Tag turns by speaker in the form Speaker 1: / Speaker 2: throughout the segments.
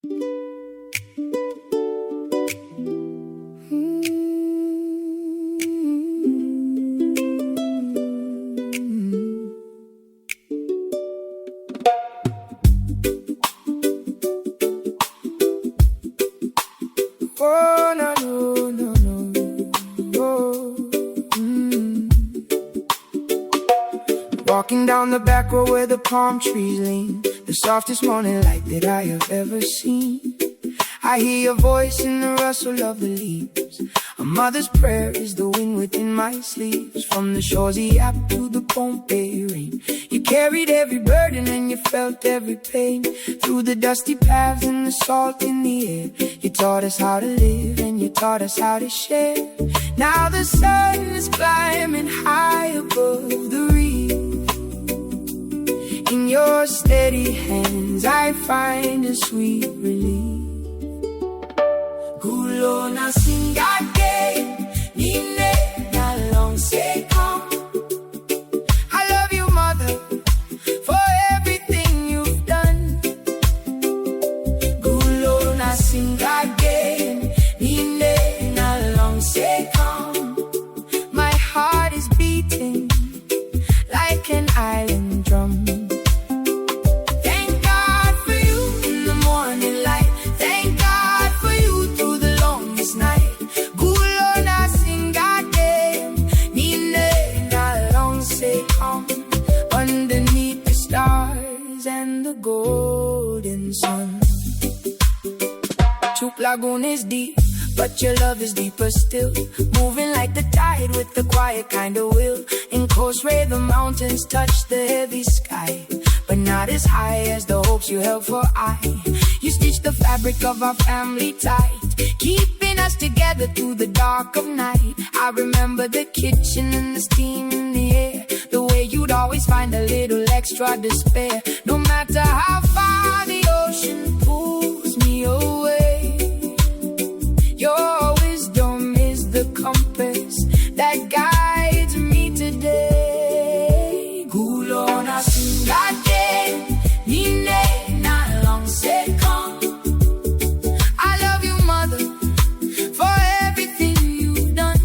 Speaker 1: Oh, no, no, no, no. Oh, Walking down the back road where the palm trees lean, the softest morning light that I have ever seen. I hear your voice in the rustle of the leaves. A mother's prayer is the wind within my sleeves. From the shores of Yap to the Pohnpei rain, you carried every burden and you felt every pain. Through the dusty paths and the salt in the air, you taught us how to live and you taught us how to share. Now the sun is climbing high above the reef. In your steady hands I find a sweet relief. Gulo na singake, nine na long se come. I love you, mother, for everything you've done. Gulo na singake, nine na long se come. My heart is beating like an island drum. Underneath the stars and the golden sun. Chook Lagoon is deep, but your love is deeper still. Moving like the tide with the quiet kind of will. In Coast Ray the mountains touch the heavy sky, but not as high as the hopes you held for I. You stitched the fabric of our family tight, keeping us together through the dark of night. I remember the kitchen and the steam in the air, the way you'd always find a little extra to spare. No matter how far the ocean pulls me away, your wisdom is the compass that guides me today. Gulo na singate, nine na long se come. I love you, mother, for everything you've done.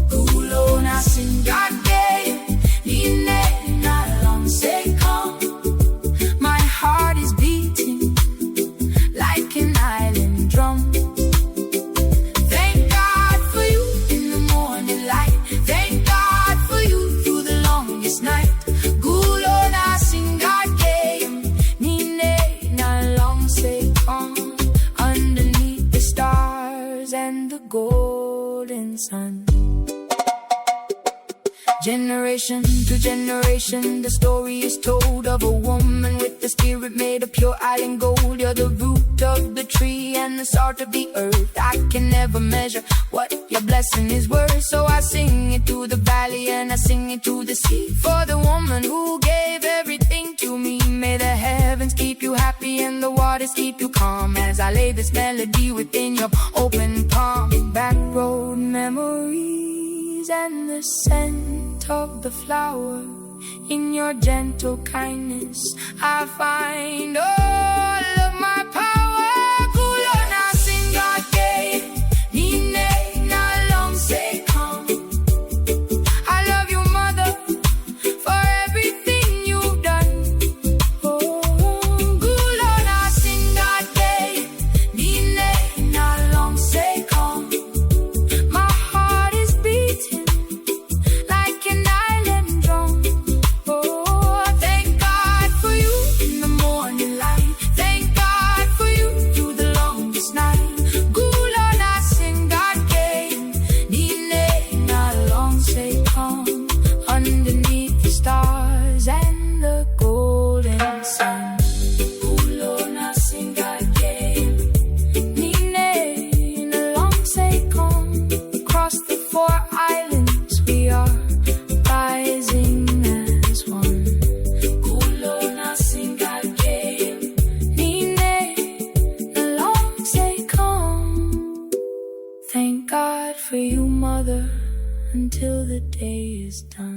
Speaker 1: Gulo na singate, nine na long se come. My heart is beating like an island drum. Thank God for you in the morning light. Thank God for you through the longest night. Gulo na singate, nine na long se come. Underneath the stars and the golden sun. Generation to generation, the story is told of a woman with the spirit made of pure island gold. You're the root of the tree and the salt of the earth. I can never measure what your blessing is worth, so I sing it to the valley and I sing it to the sea. For the woman who gave everything to me, may the heavens keep you happy and the waters keep you calm, as I lay this melody within your open palm. Back road memories and the scent of the flower. In your gentle kindness I find all of my power. Gulo na singate, nine na long se come. I love you, mother, for everything you've done. Oh, gulo na singate, nine na long se come. My heart is beating like an island drum. Oh, thank God for you in the morning light. Thank God for you through the longest night. Gulo na singate, nine na long se come. Underneath the stars and the golden sun. Gulo na singate, nine na long se come. Across the four islands we are rising as one. Gulo na singate, nine na long se come. Thank God for you, mother, until the day is done.